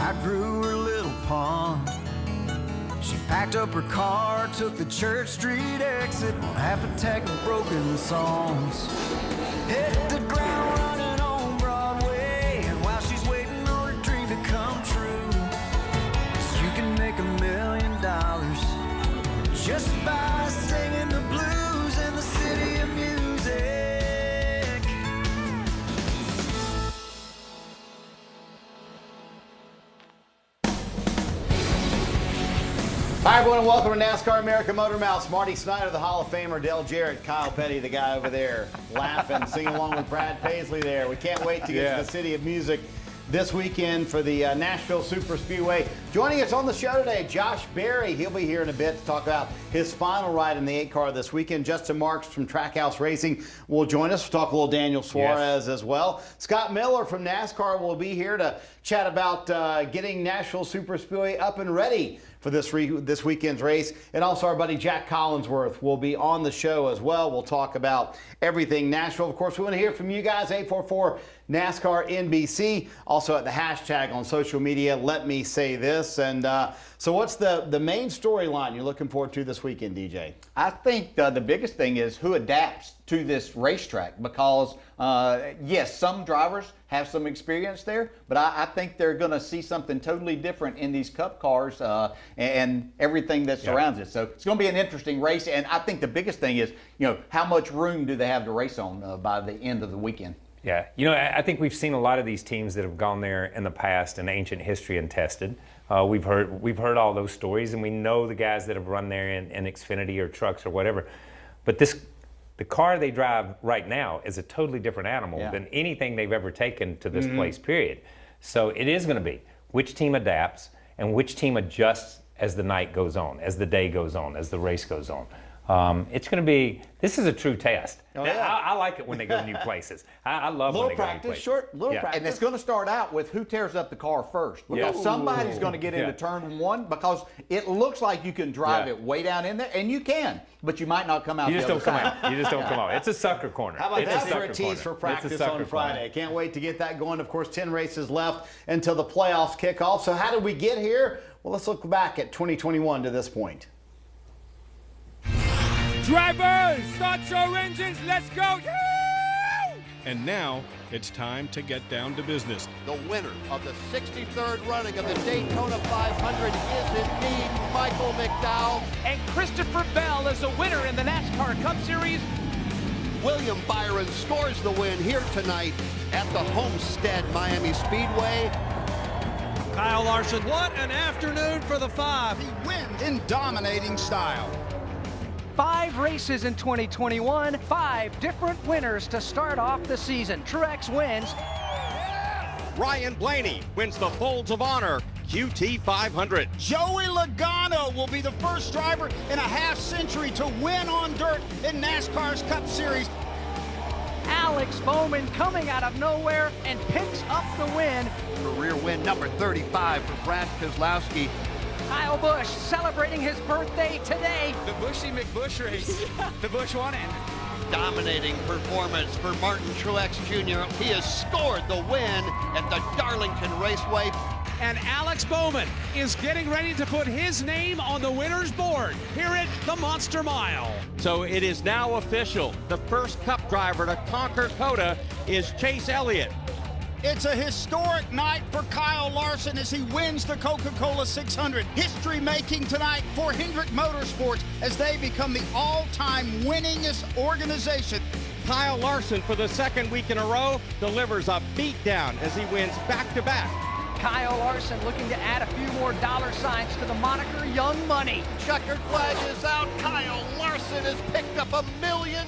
outgrew her little pond. She packed up her car, took the Church Street exit on half a tack of broken songs. Hit the ground running on Broadway, and while she's waiting on her dream to come true, 'cause you can make $1 million just by singing the blues in the city of music. Hi, everyone, and welcome to NASCAR America Motormouths. Marty Snider, the Hall of Famer, Dale Jarrett, Kyle Petty, the guy over there, laughing, singing along with Brad Paisley there. We can't wait to get to the City of Music this weekend for the Nashville Superspeedway. Joining us on the show today, Josh Berry. He'll be here in a bit to talk about his final ride in the 8 car this weekend. Justin Marks from Trackhouse Racing will join us. We'll talk a little Daniel Suarez as well. Scott Miller from NASCAR will be here to chat about getting Nashville Superspeedway up and ready for this weekend's race. And also our buddy Jac Collinsworth will be on the show as well. We'll talk about everything Nashville. Of course, we want to hear from you guys, 844 NASCAR NBC. Also at the hashtag on social media, Let Me Say This. And so what's the main storyline you're looking forward to this weekend, DJ? I think the biggest thing is who adapts to this racetrack, because yes, some drivers have some experience there, but I think they're going to see something totally different in these Cup cars and everything that surrounds it. So it's going to be an interesting race, and I think the biggest thing is, how much room do they have to race on by the end of the weekend? Yeah, I think we've seen a lot of these teams that have gone there in the past in ancient history and tested. We've heard all those stories, and we know the guys that have run there in Xfinity or trucks or whatever. But the car they drive right now is a totally different animal than anything they've ever taken to this place, period. So it is going to be which team adapts and which team adjusts as the night goes on, as the day goes on, as the race goes on. It's going to be, this is a true test. I like it when they go new places. I love when they go new places. Little practice. And it's going to start out with who tears up the car first. Because somebody's going to get into turn 1, because it looks like you can drive it way down in there, and you can, but you might not come out. You just don't come out. You just don't come out. It's a sucker corner. How about that for a tease for practice on Friday? Can't wait to get that going. Of course, 10 races left until the playoffs kick off. So how did we get here? Well, let's look back at 2021 to this point. Drivers, start your engines, let's go! Yeah! And now, it's time to get down to business. The winner of the 63rd running of the Daytona 500 is indeed Michael McDowell. And Christopher Bell is a winner in the NASCAR Cup Series. William Byron scores the win here tonight at the Homestead Miami Speedway. Kyle Larson, what an afternoon for the 5. He wins in dominating style. 5 races in 2021, 5 different winners to start off the season. Truex wins. Ryan Blaney wins the Folds of Honor QT 500. Joey Logano will be the first driver in a half-century to win on dirt in NASCAR's Cup Series. Alex Bowman coming out of nowhere and picks up the win. Career win number 35 for Brad Keselowski. Kyle Busch celebrating his birthday today. The Bushy McBush race. The Busch won it. Dominating performance for Martin Truex Jr. He has scored the win at the Darlington Raceway. And Alex Bowman is getting ready to put his name on the winner's board here at the Monster Mile. So it is now official. The first Cup driver to conquer COTA is Chase Elliott. It's a historic night for Kyle Larson as he wins the Coca-Cola 600. History making tonight for Hendrick Motorsports as they become the all-time winningest organization. Kyle Larson, for the second week in a row, delivers a beatdown as he wins back-to-back. Kyle Larson looking to add a few more dollar signs to the moniker Young Money. Checkered flag is out. Kyle Larson has picked up $1 million.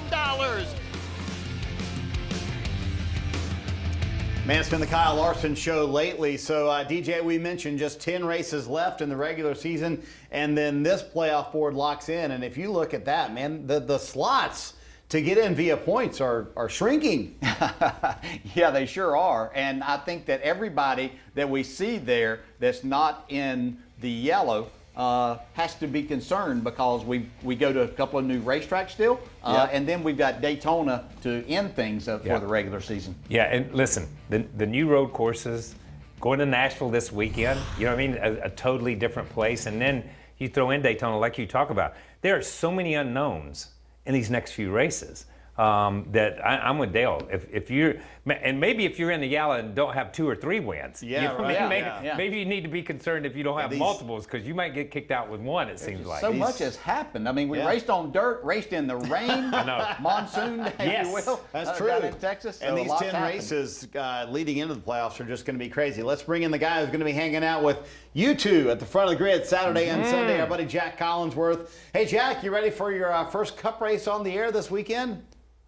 Man, it's been the Kyle Larson show lately. So, DJ, we mentioned just 10 races left in the regular season, and then this playoff board locks in. And if you look at that, man, the slots to get in via points are shrinking. Yeah, they sure are. And I think that everybody that we see there that's not in the yellow has to be concerned, because we go to a couple of new racetracks still, and then we've got Daytona to end things for the regular season. Yeah, and listen, the new road courses, going to Nashville this weekend, you know what I mean? A totally different place. And then you throw in Daytona, like you talk about. There are so many unknowns in these next few races. That I'm with Dale. If you're, and maybe if you're in the Yalla and don't have 2 or 3 wins, maybe you need to be concerned if you don't have multiples, because you might get kicked out with 1. It seems like so much has happened. I mean, we raced on dirt, raced in the rain, monsoon, if you will. That's true. Down in Texas, so and these 10 races leading into the playoffs are just going to be crazy. Let's bring in the guy who's going to be hanging out with you two at the front of the grid Saturday and Sunday. Our buddy Jac Collinsworth. Hey, Jac, you ready for your first Cup race on the air this weekend?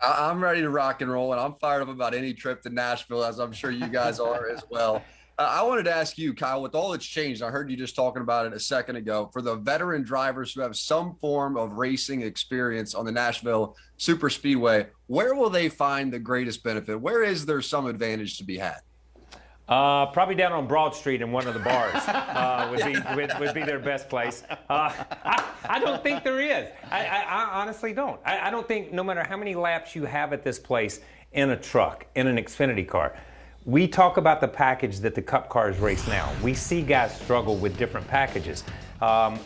I'm ready to rock and roll, and I'm fired up about any trip to Nashville, as I'm sure you guys are as well. I wanted to ask you, Kyle, with all that's changed, I heard you just talking about it a second ago, for the veteran drivers who have some form of racing experience on the Nashville Superspeedway, where will they find the greatest benefit? Where is there some advantage to be had? Probably down on Broad Street in one of the bars would be their best place. I don't think there is. I honestly don't. I don't think, no matter how many laps you have at this place in a truck, in an Xfinity car, we talk about the package that the Cup cars race now. We see guys struggle with different packages.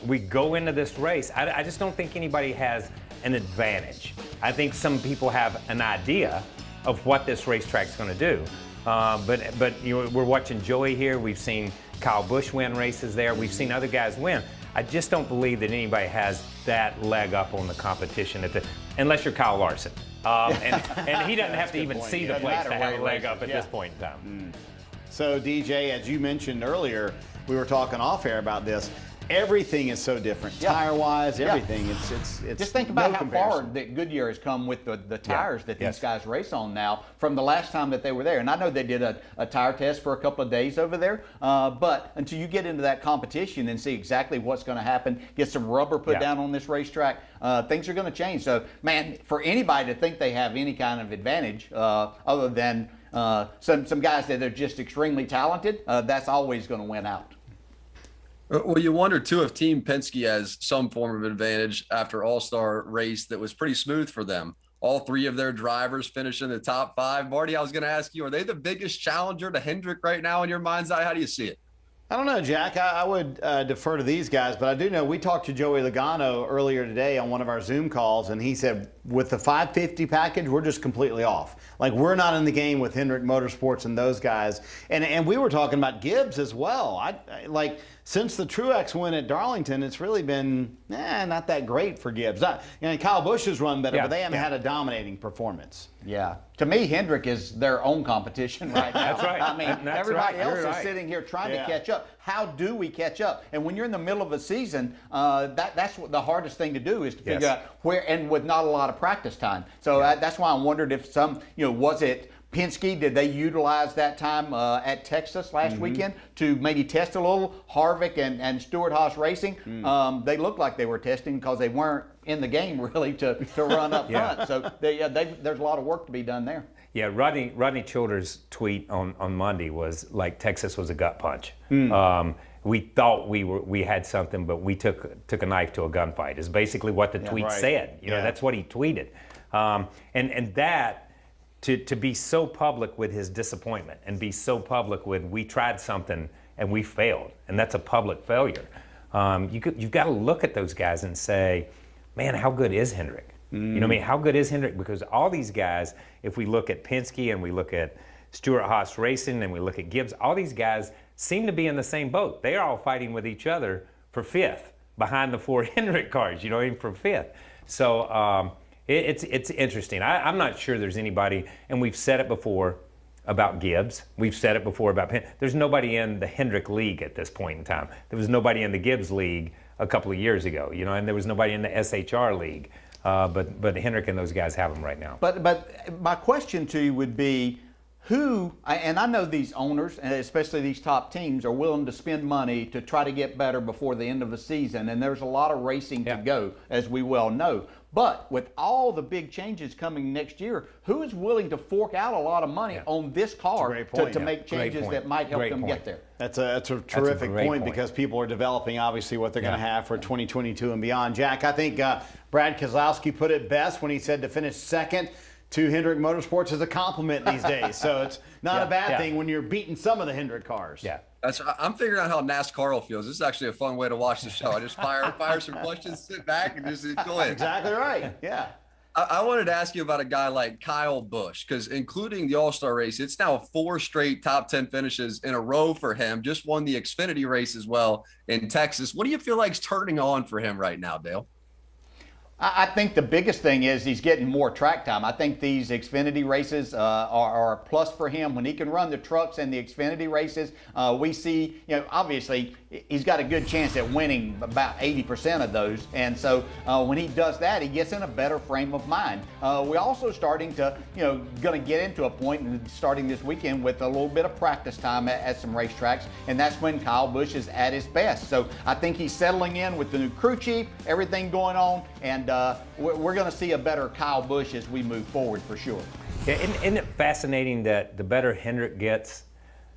We go into this race. I just don't think anybody has an advantage. I think some people have an idea of what this racetrack's going to do. But you know, we're watching Joey here. We've seen Kyle Busch win races there. We've seen other guys win. I just don't believe that anybody has that leg up on the competition unless you're Kyle Larson. And he doesn't have to even see the place to have a leg up at this point in time. So, DJ, as you mentioned earlier, we were talking off air about this. Everything is so different, tire-wise, everything. It's just think about how far that Goodyear has come with the tires that these guys race on now from the last time that they were there. And I know they did a tire test for a couple of days over there, but until you get into that competition and see exactly what's going to happen, get some rubber put down on this racetrack, things are going to change. So, man, for anybody to think they have any kind of advantage other than some guys that are just extremely talented, that's always going to win out. Well, you wonder, too, if Team Penske has some form of advantage after All-Star race that was pretty smooth for them. All 3 of their drivers finished in the top 5. Marty, I was going to ask you, are they the biggest challenger to Hendrick right now in your mind's eye? How do you see it? I don't know, Jac. I would defer to these guys, but I do know we talked to Joey Logano earlier today on one of our Zoom calls, and he said with the 550 package, we're just completely off. Like, we're not in the game with Hendrick Motorsports and those guys. And we were talking about Gibbs as well. Since the Truex win at Darlington, it's really been not that great for Gibbs. Kyle Busch has run better, but they haven't had a dominating performance. Yeah. To me, Hendrick is their own competition right now. That's right. I mean, everybody else is sitting here trying to catch up. How do we catch up? And when you're in the middle of a season, that's what the hardest thing to do is to figure out where, and with not a lot of practice time. So that's why I wondered if was it Penske, did they utilize that time at Texas last weekend to maybe test a little? Harvick and Stewart-Haas Racing, they looked like they were testing because they weren't in the game really to run up front. So there's a lot of work to be done there. Yeah, Rodney Childers' tweet on Monday was like Texas was a gut punch. We thought we had something, but we took a knife to a gunfight. Is basically what the tweet said. That's what he tweeted, and that. To be so public with his disappointment and be so public with we tried something and we failed, and that's a public failure. You've got to look at those guys and say, man, how good is Hendrick? You know what I mean? How good is Hendrick? Because all these guys, if we look at Penske and we look at Stewart-Haas Racing and we look at Gibbs, all these guys seem to be in the same boat. They are all fighting with each other for 5th behind the 4 Hendrick cars, you know what I mean, for 5th. So, It's interesting. I'm not sure there's anybody, and we've said it before about Gibbs. We've said it before about Penn. There's nobody in the Hendrick League at this point in time. There was nobody in the Gibbs League a couple of years ago, and there was nobody in the SHR League. But Hendrick and those guys have them right now. But my question to you would be, who, and I know these owners, and especially these top teams, are willing to spend money to try to get better before the end of the season, and there's a lot of racing to go, as we well know. But with all the big changes coming next year, who is willing to fork out a lot of money on this car to make changes that might help them get there? That's a terrific point because people are developing, obviously, what they're going to have for 2022 and beyond. Jac, I think Brad Keselowski put it best when he said to finish second to Hendrick Motorsports as a compliment these days. So it's not a bad Yeah. thing when you're beating some of the Hendrick cars. Yeah. I'm figuring out how NASCAR feels. This is actually a fun way to watch the show. I just fire some questions, sit back, and just enjoy it. Exactly right. Yeah. I wanted to ask you about a guy like Kyle Busch, because including the All-Star race, it's now 4 straight top 10 finishes in a row for him. Just won the Xfinity race as well in Texas. What do you feel like's turning on for him right now, Dale? I think the biggest thing is he's getting more track time. I think these Xfinity races are a plus for him. When he can run the trucks and the Xfinity races, we see, obviously he's got a good chance at winning about 80% of those. And so when he does that, he gets in a better frame of mind. We're also starting to, going to get into a point and starting this weekend with a little bit of practice time at some racetracks. And that's when Kyle Busch is at his best. So I think he's settling in with the new crew chief, everything going on. And we're going to see a better Kyle Busch as we move forward for sure. Yeah, isn't it fascinating that the better Hendrick gets,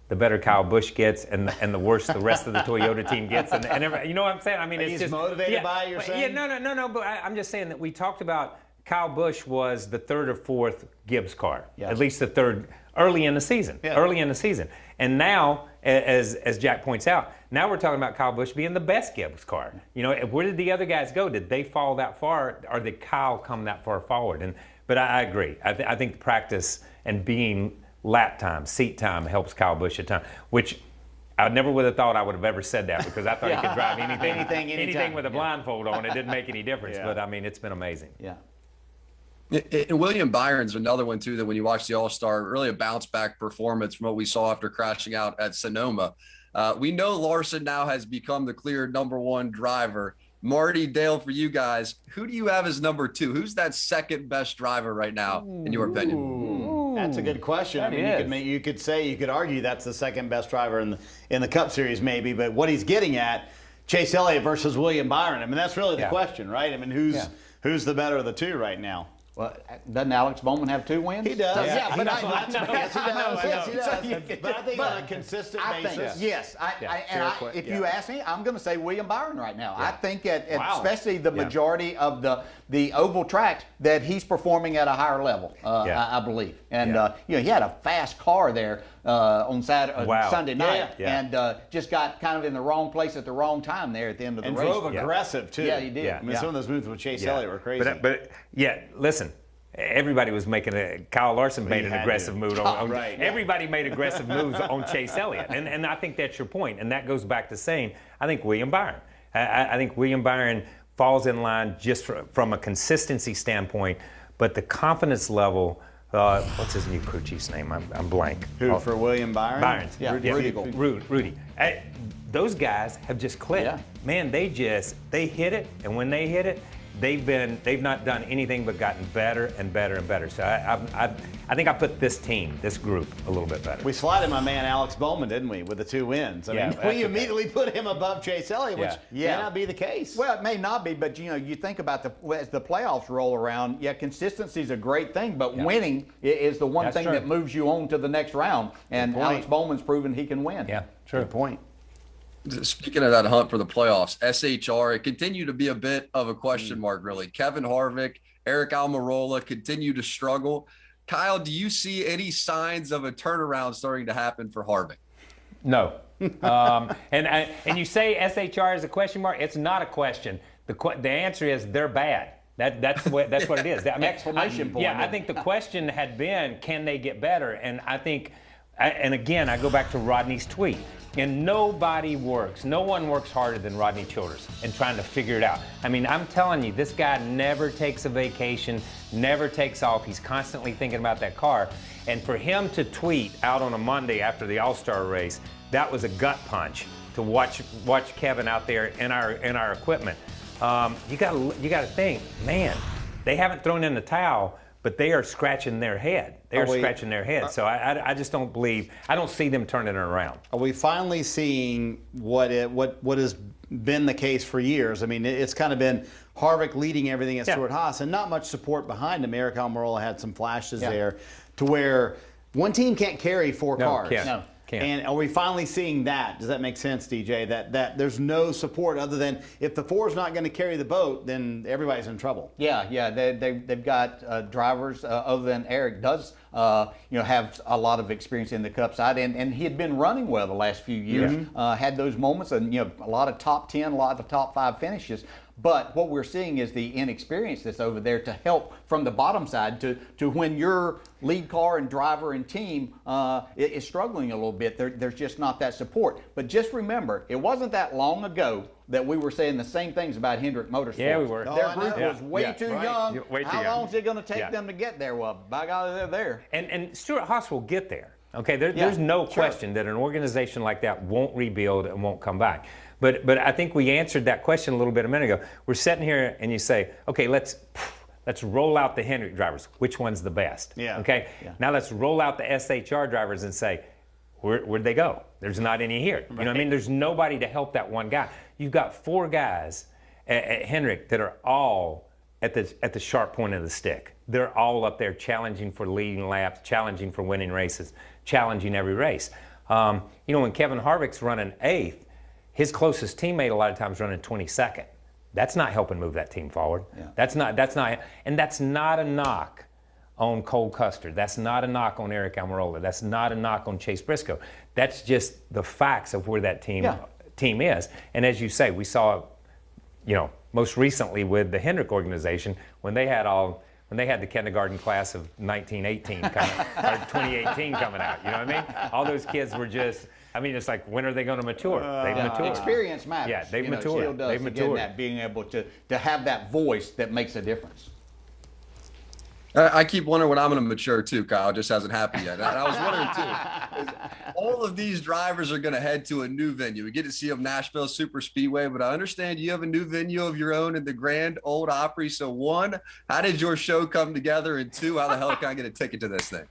the better Kyle Busch gets, and the worse the rest of the Toyota team gets, and you know what I'm saying? I mean, it's he's just motivated by it, you're saying? Yeah, no. But I'm just saying that we talked about Kyle Busch was the 3rd or 4th Gibbs car, at least the 3rd early in the season. And now, as Jack points out, now we're talking about Kyle Busch being the best Gibbs car. Where did the other guys go? Did they fall that far, or did Kyle come that far forward? But I agree. I think practice and being lap time, seat time helps Kyle Busch a ton, which I never would have thought I would have ever said that, because I thought he could drive anything with a blindfold on. It didn't make any difference. But I mean, it's been amazing. Yeah. And William Byron's another one, too, that when you watch the All-Star, really a bounce-back performance from what we saw after crashing out at Sonoma. We know Larson now has become the clear #1 driver. Marty, Dale, for you guys, who do you have as #2? Who's that second best driver right now, in your opinion? That's a good question. I mean, you could argue that's the second best driver in the Cup Series, maybe. But what he's getting at, Chase Elliott versus William Byron. I mean, that's really the question, right? I mean, who's the better of the two right now? Well, doesn't Alex Bowman have 2 wins? He does. Yeah, but yes, he does. But I think on a consistent basis. If you ask me, I'm going to say William Byron right now. I think especially the majority of the oval track, that he's performing at a higher level, I believe. And he had a fast car there on Sunday night, and just got kind of in the wrong place at the wrong time there at the end of the race. And drove aggressive too. Yeah, he did. I mean, some of those moves with Chase Elliott were crazy. But listen. Everybody was making Kyle Larson made an aggressive move. Everybody made aggressive moves on Chase Elliott. And I think that's your point. And that goes back to saying, I think William Byron. I think William Byron falls in line just from a consistency standpoint, but the confidence level, what's his new crew chief's name? I'm blank. Who, for William Byron? Byron's. Yeah, Rudy. Those guys have just clicked. Yeah. Man, they hit it, and when they hit it, they've not done anything but gotten better and better and better. So I think I put this group a little bit better. We slotted my man Alex Bowman, didn't we, with the 2 wins? I mean, we immediately put him above Chase Elliott, which may not be the case. Well, it may not be, but you think about as the playoffs roll around, consistency is a great thing, but winning is the one thing that moves you on to the next round. And Alex Bowman's proven he can win. Yeah, true. Good point. Speaking of that hunt for the playoffs, SHR, it continued to be a bit of a question mark, really. Kevin Harvick, Eric Almirola continue to struggle. Kyle, do you see any signs of a turnaround starting to happen for Harvick? No. And you say SHR is a question mark. It's not a question. The answer is they're bad. That's what it is. I mean, exclamation point. Yeah, I think the question had been, can they get better? And I think, and again, I go back to Rodney's tweet. And nobody works. No one works harder than Rodney Childers in trying to figure it out. I mean, I'm telling you, this guy never takes a vacation, never takes off. He's constantly thinking about that car. And for him to tweet out on a Monday after the All-Star race, that was a gut punch to watch Kevin out there in our equipment. You got to think, man, they haven't thrown in the towel, but they are scratching their head. Scratching their head. So I just don't believe. I don't see them turning it around. Are we finally seeing what has been the case for years? I mean, it's kind of been Harvick leading everything at Stewart-Haas, and not much support behind him. Eric Almirola had some flashes there, to where one team can't carry 4 cars. And are we finally seeing that? Does that make sense, DJ? That there's no support other than if the four's not going to carry the boat, then everybody's in trouble. Yeah. They've got drivers other than Eric does have a lot of experience in the Cup side, and he had been running well the last few years. Had those moments, and a lot of top 10, a lot of top 5 finishes. But what we're seeing is the inexperience that's over there to help from the bottom side to when your lead car and driver and team is struggling a little bit. There's just not that support. But just remember, it wasn't that long ago that we were saying the same things about Hendrick Motorsports. Yeah, we were. Their group was way too young. Way too How young. long is it going to take them to get there? Well, by God, they're there. And Stewart-Haas will get there. Okay, there's no question that an organization like that won't rebuild and won't come back. But I think we answered that question a little bit a minute ago. We're sitting here and you say, okay, let's roll out the Hendrick drivers. Which one's the best? Yeah. Okay. Yeah. Now let's roll out the SHR drivers and say, where'd they go? There's not any here. You know what I mean? There's nobody to help that one guy. You've got 4 guys at Hendrick that are all at the sharp point of the stick. They're all up there challenging for leading laps, challenging for winning races, challenging every race. When Kevin Harvick's running 8th, his closest teammate a lot of times running 22nd. That's not helping move that team forward. Yeah. That's not, and that's not a knock on Cole Custer. That's not a knock on Eric Almirola. That's not a knock on Chase Briscoe. That's just the facts of where that team is. And as you say, we saw, most recently with the Hendrick organization when they had the kindergarten class of 1918 or 2018 coming out. You know what I mean? All those kids were just. It's like, when are they going to mature? They've matured. Experience matters. Yeah, they've matured. They've matured. That being able to have that voice that makes a difference. I keep wondering when I'm going to mature too, Kyle. It just hasn't happened yet. I was wondering too. All of these drivers are going to head to a new venue. We get to see them Nashville Superspeedway, but I understand you have a new venue of your own in the Grand Ole Opry. So 1, how did your show come together? And 2, how the hell can I get a ticket to this thing?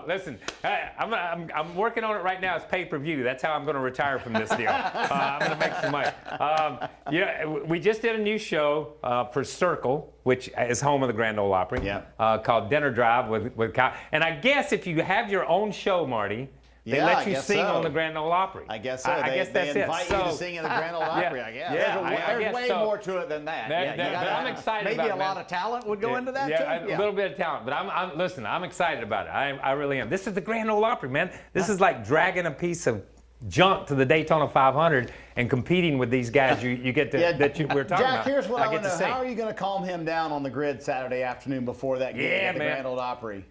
Listen, I'm working on it right now. It's pay-per-view. That's how I'm going to retire from this deal. I'm going to make some money. We just did a new show for Circle, which is home of the Grand Ole Opry, called Dinner Drive with Kyle. And I guess if you have your own show, Marty, they let you sing on the Grand Ole Opry. I guess so. I guess that's they invite it. you to sing in the Grand Ole Opry, I guess. There's way more to it than that. But I'm excited about it. Maybe a lot of talent would go into that too. A little bit of talent. But I'm excited about it. I really am. This is the Grand Ole Opry, man. This is like dragging a piece of junk to the Daytona 500 and competing with these guys you get to we're talking about. Jack, here's what I want to know. see. How are you going to calm him down on the grid Saturday afternoon before that game at the Grand Ole Opry?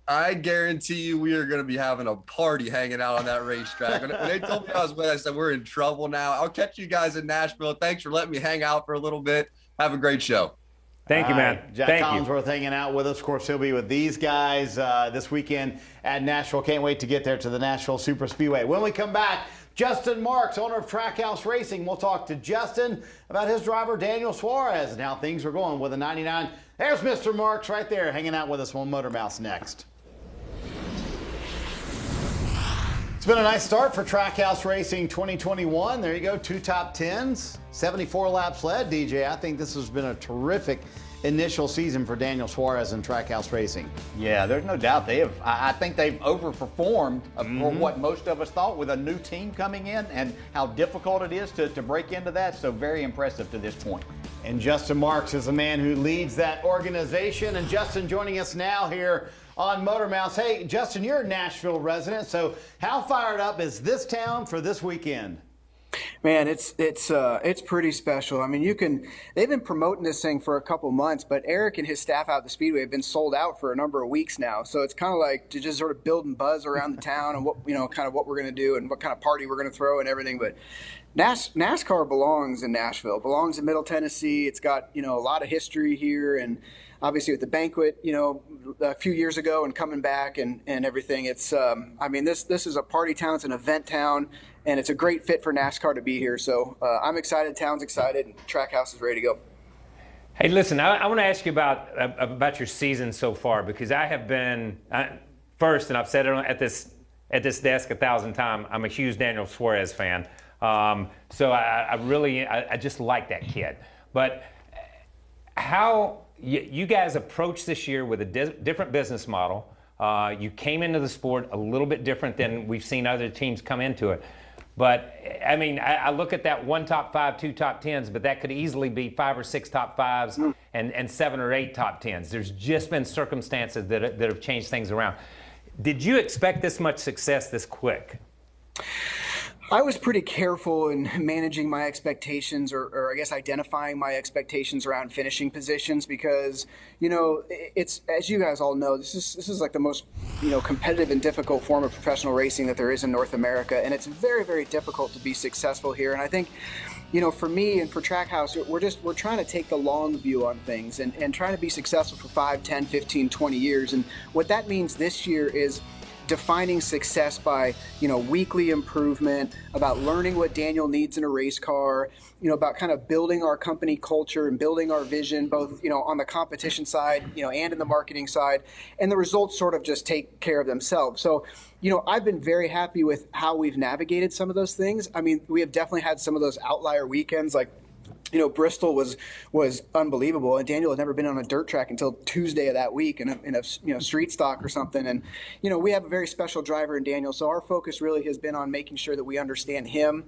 I guarantee you we are going to be having a party hanging out on that racetrack. When they told me I was with, I said, we're in trouble now. I'll catch you guys in Nashville. Thanks for letting me hang out for a little bit. Have a great show. Thank you, man. Jac Collinsworth hanging out with us. Of course, he'll be with these guys this weekend at Nashville. Can't wait to get there to the Nashville Superspeedway. When we come back, Justin Marks, owner of Trackhouse Racing. We'll talk to Justin about his driver, Daniel Suarez, and how things are going with the 99. There's Mr. Marks right there hanging out with us on Motormouths next. It's been a nice start for Trackhouse Racing 2021. There you go, 2 top 10s, 74 laps led, DJ. I think this has been a terrific initial season for Daniel Suarez and Trackhouse Racing. Yeah, there's no doubt I think they've overperformed for what most of us thought with a new team coming in and how difficult it is to break into that. So very impressive to this point. And Justin Marks is the man who leads that organization. And Justin joining us now here on Motormouths. Hey, Justin, you're a Nashville resident, so how fired up is this town for this weekend? Man, it's pretty special. I mean, they've been promoting this thing for a couple months, but Eric and his staff out at the Speedway have been sold out for a number of weeks now. So it's kind of like to just sort of building buzz around the town and kind of what we're going to do and what kind of party we're going to throw and everything. But NASCAR belongs in Nashville, belongs in Middle Tennessee. It's got, a lot of history here, and obviously with the banquet, a few years ago and coming back and everything. It's, this is a party town. It's an event town, and it's a great fit for NASCAR to be here. So I'm excited. Town's excited. And Trackhouse is ready to go. Hey, listen, I want to ask you about your season so far, because I have been first, and I've said it at this desk 1,000 times. I'm a huge Daniel Suarez fan. So I just like that kid. But how you guys approach this year with a different business model, You came into the sport a little bit different than we've seen other teams come into it. But, I mean, I look at that 1 top 5, 2 top 10s, but that could easily be 5 or 6 top 5s and 7 or 8 top 10s. There's just been circumstances that have changed things around. Did you expect this much success this quick? I was pretty careful in managing my expectations, or I guess identifying my expectations around finishing positions, because, you know, it's, as you guys all know, this is like the most, you know, competitive and difficult form of professional racing that there is in North America, and it's very, very difficult to be successful here. And I think, you know, for me and for Trackhouse, we're trying to take the long view on things and trying to be successful for 5, 10, 15, 20 years. And what that means this year is defining success by, you know, weekly improvement, about learning what Daniel needs in a race car, you know, about kind of building our company culture and building our vision, both, you know, on the competition side, you know, and in the marketing side. And the results sort of just take care of themselves. So, you know, I've been very happy with how we've navigated some of those things. I mean, we have definitely had some of those outlier weekends, like, you know, Bristol was unbelievable, and Daniel had never been on a dirt track until Tuesday of that week in a you know, street stock or something. And, you know, we have a very special driver in Daniel, so our focus really has been on making sure that we understand him,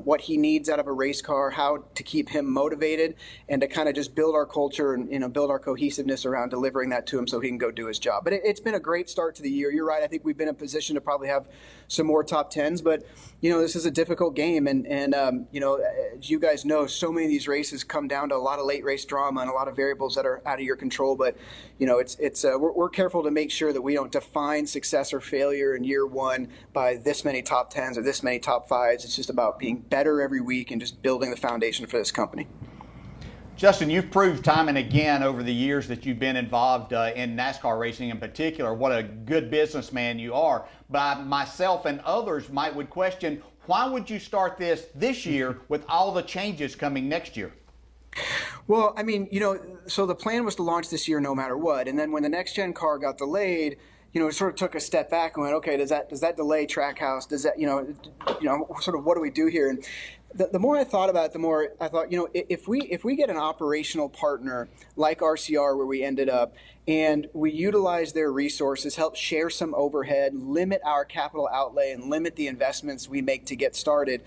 what he needs out of a race car, how to keep him motivated, and to kind of just build our culture and, you know, build our cohesiveness around delivering that to him so he can go do his job. But it's been a great start to the year. You're right. I think we've been in a position to probably have some more top 10s, but, you know, this is a difficult game, and you know, as you guys know, so many of these races come down to a lot of late race drama and a lot of variables that are out of your control. But, you know, we're careful to make sure that we don't define success or failure in year one by this many top 10s or this many top 5s. It's just about being better every week and just building the foundation for this company. Justin, you've proved time and again over the years that you've been involved in NASCAR racing in particular what a good businessman you are. But myself and others would question, why would you start this year with all the changes coming next year? Well, I mean, you know, so the plan was to launch this year no matter what. And then when the next gen car got delayed, you know, it sort of took a step back and went, okay, does that delay Trackhouse? Does that, you know, sort of what do we do here? And the more I thought about it, the more I thought, you know, if we get an operational partner like RCR where we ended up, and we utilize their resources, help share some overhead, limit our capital outlay, and limit the investments we make to get started,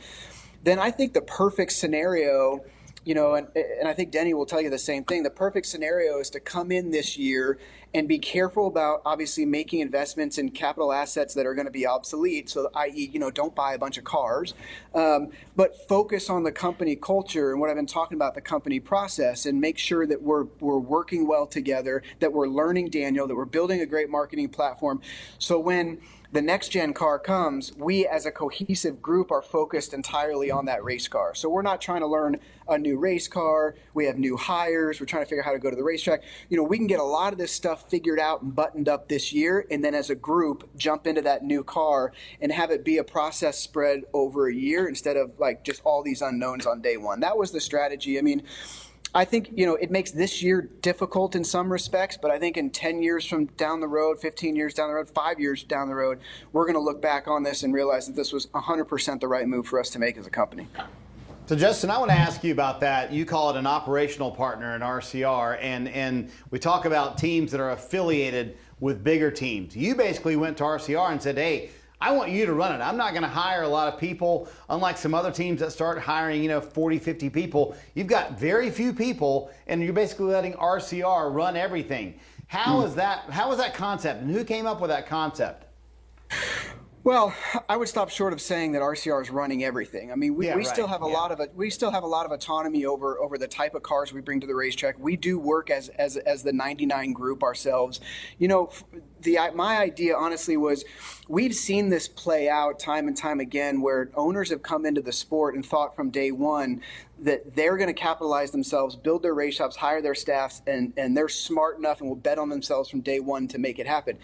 then I think the perfect scenario, you know, and I think Denny will tell you the same thing. The perfect scenario is to come in this year and be careful about obviously making investments in capital assets that are going to be obsolete. So, i.e., you know, don't buy a bunch of cars, but focus on the company culture and what I've been talking about, the company process, and make sure that we're working well together, that we're learning Daniel, that we're building a great marketing platform. So when the next gen car comes, we as a cohesive group are focused entirely on that race car. So we're not trying to learn a new race car. We have new hires. We're trying to figure out how to go to the racetrack. You know, we can get a lot of this stuff figured out and buttoned up this year, and then as a group jump into that new car and have it be a process spread over a year instead of like just all these unknowns on day one. That was the strategy. I mean, I think, you know, it makes this year difficult in some respects, but I think in 10 years from down the road, 15 years down the road, 5 years down the road, we're going to look back on this and realize that this was 100% the right move for us to make as a company. So, Justin, I want to ask you about that. You call it an operational partner in RCR, and we talk about teams that are affiliated with bigger teams. You basically went to RCR and said, hey, I want you to run it. I'm not going to hire a lot of people, unlike some other teams that start hiring, you know, 40, 50 people. You've got very few people, and you're basically letting RCR run everything. How is that concept, and who came up with that concept? Well, I would stop short of saying that RCR is running everything. I mean, we still have a lot of autonomy over the type of cars we bring to the racetrack. We do work as the 99 group ourselves. You know, my idea honestly was we've seen this play out time and time again where owners have come into the sport and thought from day one that they're going to capitalize themselves, build their race shops, hire their staffs, and they're smart enough and will bet on themselves from day one to make it happen.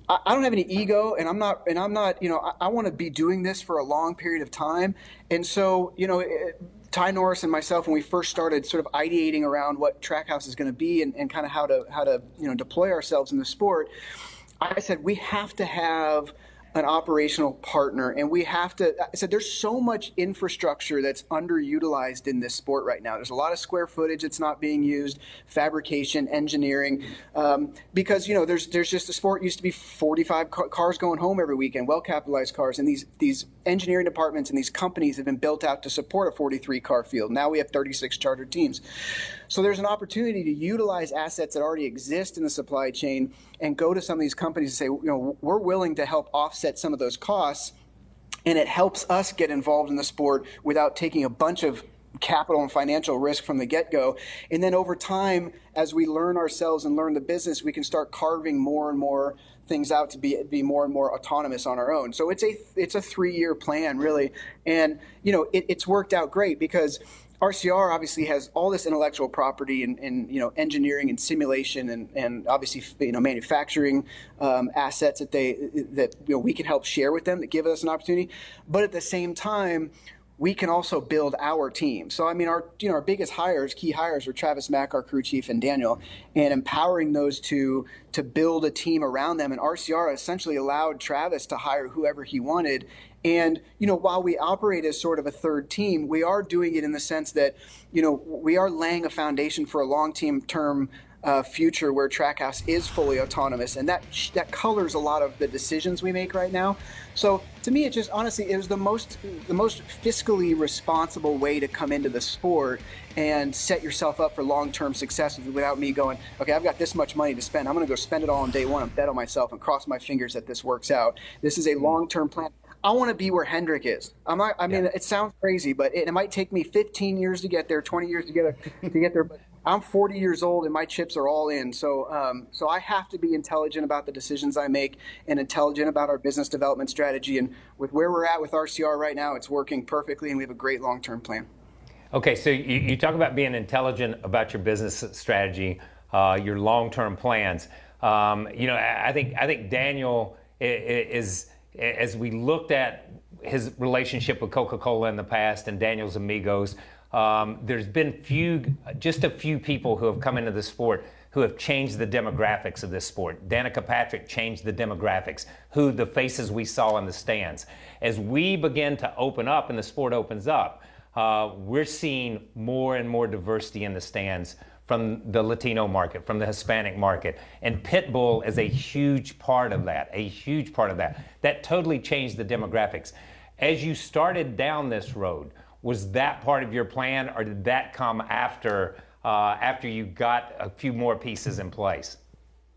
I don't have any ego, and I'm not, you know, I want to be doing this for a long period of time. And so, you know, Ty Norris and myself, when we first started sort of ideating around what Trackhouse is going to be and kind of how to, you know, deploy ourselves in the sport, I said, we have to have an operational partner, and we have to. I said there's so much infrastructure that's underutilized in this sport right now. There's a lot of square footage that's not being used, fabrication, engineering, because there's just the sport used to be 45 cars going home every weekend, well-capitalized cars, and these engineering departments and these companies have been built out to support a 43-car field. Now we have 36 chartered teams. So there's an opportunity to utilize assets that already exist in the supply chain and go to some of these companies and say, we're willing to help offset some of those costs, and it helps us get involved in the sport without taking a bunch of capital and financial risk from the get-go. And then over time, as we learn ourselves and learn the business, we can start carving more and more things out to be more and more autonomous on our own. So it's a 3-year plan, really. And, it's worked out great because RCR obviously has all this intellectual property and engineering and simulation and obviously manufacturing assets that we can help share with them that give us an opportunity. But at the same time, we can also build our team. So our biggest key hires were Travis Mack, our crew chief, and Daniel, and empowering those two to build a team around them. And RCR essentially allowed Travis to hire whoever he wanted. And, while we operate as sort of a third team, we are doing it in the sense that, we are laying a foundation for a long-term future where Trackhouse is fully autonomous. And that colors a lot of the decisions we make right now. So to me, it just honestly, it was the most fiscally responsible way to come into the sport and set yourself up for long-term success without me going, okay, I've got this much money to spend. I'm going to go spend it all on day one and bet on myself and cross my fingers that this works out. This is a long-term plan. I want to be where Hendrick is. It sounds crazy, but it might take me 15 years to get there, 20 years to get there. But I'm 40 years old and my chips are all in. So I have to be intelligent about the decisions I make and intelligent about our business development strategy. And with where we're at with RCR right now, it's working perfectly, and we have a great long-term plan. Okay, so you talk about being intelligent about your business strategy, your long-term plans. I think Daniel is, as we looked at his relationship with Coca-Cola in the past and Daniel's amigos, there's been just a few people who have come into the sport who have changed the demographics of this sport. Danica Patrick changed the demographics, the faces we saw in the stands. As we begin to open up and the sport opens up, we're seeing more and more diversity in the stands from the Latino market, from the Hispanic market. And Pitbull is a huge part of that, That totally changed the demographics. As you started down this road, was that part of your plan, or did that come after you got a few more pieces in place?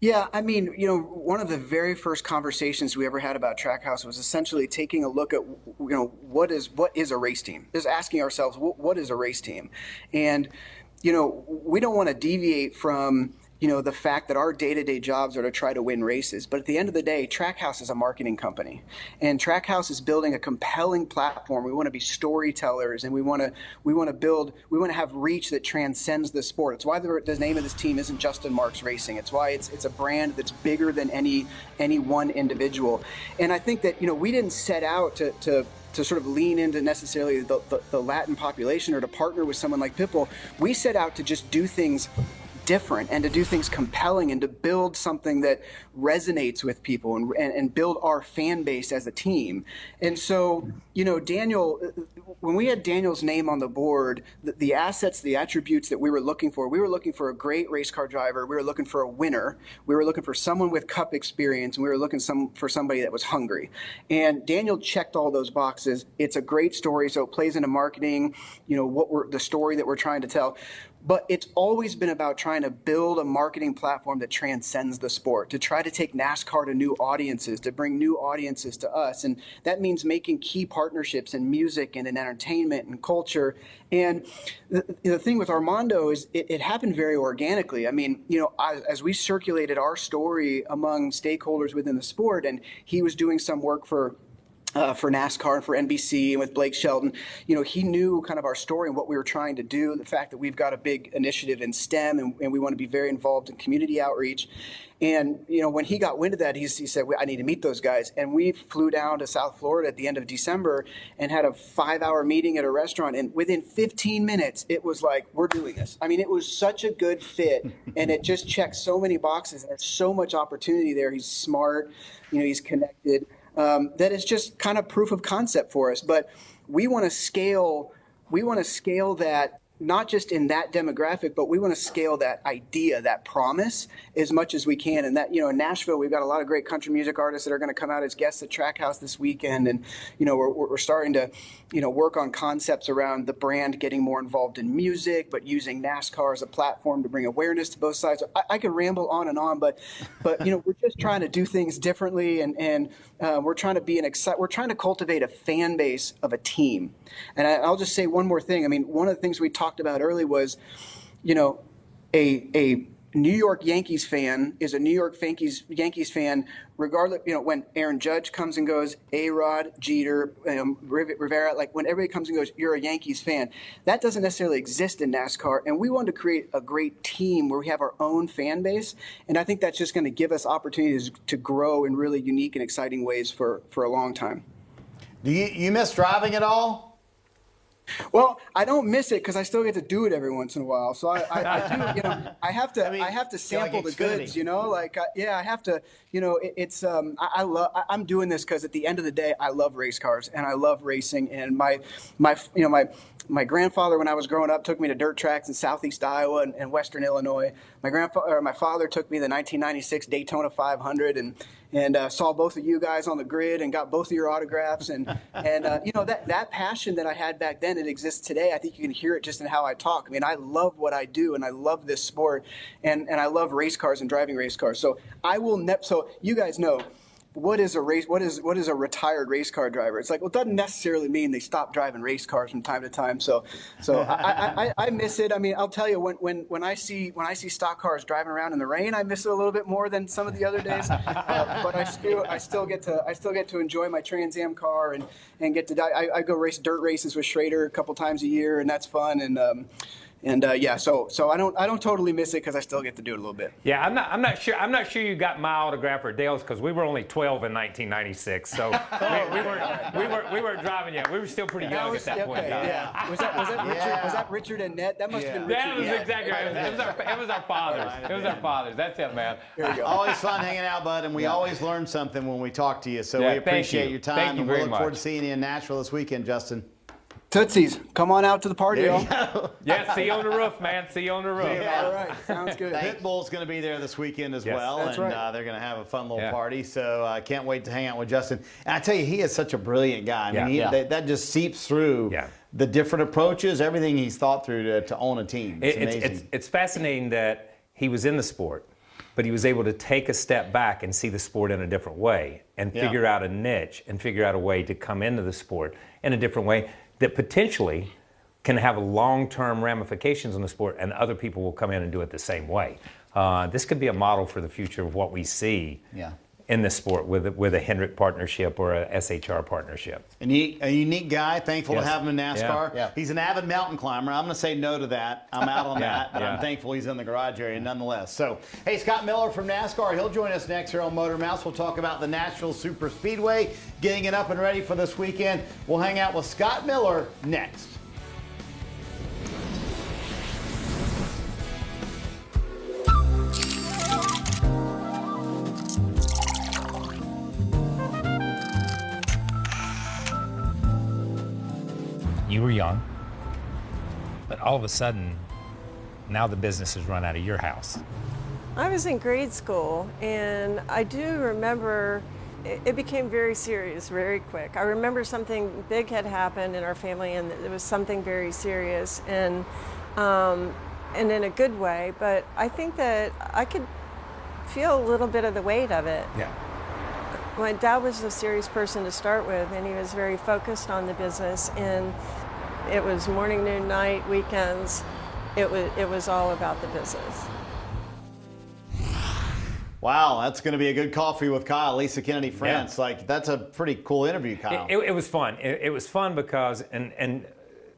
Yeah, one of the very first conversations we ever had about Trackhouse was essentially taking a look at, what is a race team? Just asking ourselves, what is a race team? And we don't want to deviate from, the fact that our day-to-day jobs are to try to win races. But at the end of the day, Trackhouse is a marketing company, and Trackhouse is building a compelling platform. We want to be storytellers, and we want to have reach that transcends the sport. It's why the name of this team isn't Justin Marks Racing. It's why it's a brand that's bigger than any one individual. And I think that, we didn't set out to sort of lean into necessarily the Latin population or to partner with someone like Pitbull. We set out to just do things different and to do things compelling and to build something that resonates with people and build our fan base as a team. And so, Daniel, when we had Daniel's name on the board, the assets, the attributes that we were looking for a great race car driver. We were looking for a winner. We were looking for someone with cup experience, and we were looking for somebody that was hungry. And Daniel checked all those boxes. It's a great story, so it plays into marketing, the story that we're trying to tell. But it's always been about trying to build a marketing platform that transcends the sport, to try to take NASCAR to new audiences, to bring new audiences to us. And that means making key partnerships in music and in entertainment and culture. And the thing with Armando is it happened very organically. As we circulated our story among stakeholders within the sport, and he was doing some work for NASCAR and for NBC and with Blake Shelton, he knew kind of our story and what we were trying to do, the fact that we've got a big initiative in STEM and we want to be very involved in community outreach. And, when he got wind of that, he said, I need to meet those guys. And we flew down to South Florida at the end of December and had a 5-hour meeting at a restaurant. And within 15 minutes, it was like, we're doing this. It was such a good fit, and it just checked so many boxes. There's so much opportunity there. He's smart, he's connected. that is just kind of proof of concept for us. But we want to scale that, not just in that demographic, but we want to scale that idea, that promise, as much as we can. And that, in Nashville, we've got a lot of great country music artists that are going to come out as guests at Trackhouse this weekend. And, we're starting to, work on concepts around the brand getting more involved in music, but using NASCAR as a platform to bring awareness to both sides. I could ramble on and on, but we're just trying to do things differently. And we're trying to we're trying to cultivate a fan base of a team. And I'll just say one more thing. I mean, one of the things we talked about early was, a New York Yankees fan is a New York Yankees fan, regardless, when Aaron Judge comes and goes, A-Rod, Jeter, Rivera, like when everybody comes and goes, you're a Yankees fan. That doesn't necessarily exist in NASCAR. And we wanted to create a great team where we have our own fan base. And I think that's just going to give us opportunities to grow in really unique and exciting ways for a long time. Do you miss driving at all? Well, I don't miss it because I still get to do it every once in a while. So I do, I have to sample the goods, I have to, I'm doing this because at the end of the day, I love race cars and I love racing. And my grandfather, when I was growing up, took me to dirt tracks in Southeast Iowa and Western Illinois. My father took me to the 1996 Daytona 500 and saw both of you guys on the grid and got both of your autographs. And that passion that I had back then, it exists today. I think you can hear it just in how I talk. I mean, I love what I do and I love this sport and I love race cars and driving race cars. So so you guys know, what is a a retired race car driver? It's like, well, it doesn't necessarily mean they stop driving race cars from time to time. So I miss it. I mean, I'll tell you, when I see stock cars driving around in the rain, I miss it a little bit more than some of the other days. But I still get to enjoy my Trans Am car and get to I go race dirt races with Schrader a couple times a year, and that's fun. So I don't totally miss it because I still get to do it a little bit. Yeah, I'm not sure you got my autograph or Dale's because we were only 12 in 1996, so we weren't driving yet. We were still pretty young at that point. Yeah. Was that Richard and Nett? That must have been Richard. That was exactly right. It was our fathers. It was our fathers. That's it, man. There you go. Always fun hanging out, bud, and we always learn something when we talk to you. So we appreciate your time. Thank you very much. We look forward to seeing you in Nashville this weekend, Justin. Tootsies, come on out to the party, y'all. Yeah, see you on the roof, man. See you on the roof. Yeah. All right, sounds good. Pitbull's going to be there this weekend as well, that's and right. They're going to have a fun little party. So I can't wait to hang out with Justin. And I tell you, he is such a brilliant guy. I mean, that just seeps through the different approaches, everything he's thought through to own a team. It's amazing. It's fascinating that he was in the sport, but he was able to take a step back and see the sport in a different way and figure out a niche and figure out a way to come into the sport in a different way that potentially can have long-term ramifications in the sport, and other people will come in and do it the same way. This could be a model for the future of what we see in this sport with a Hendrick partnership or a SHR partnership. A unique guy, thankful to have him in NASCAR. Yeah. He's an avid mountain climber. I'm going to say no to that. I'm out on that, but I'm thankful he's in the garage area nonetheless. So, hey, Scott Miller from NASCAR. He'll join us next here on Motormouths. We'll talk about the Nashville Superspeedway, getting it up and ready for this weekend. We'll hang out with Scott Miller next. You were young, but all of a sudden, now the business has run out of your house. I was in grade school, and I do remember it became very serious very quick. I remember something big had happened in our family, and it was something very serious, and in a good way, but I think that I could feel a little bit of the weight of it. Yeah. My dad was a serious person to start with, and he was very focused on the business, and it was morning, noon, night, weekends. It was all about the business. Wow, that's going to be a good coffee with Kyle, Lisa Kennedy France. Yeah. Like, that's a pretty cool interview, Kyle. It was fun. It was fun because, and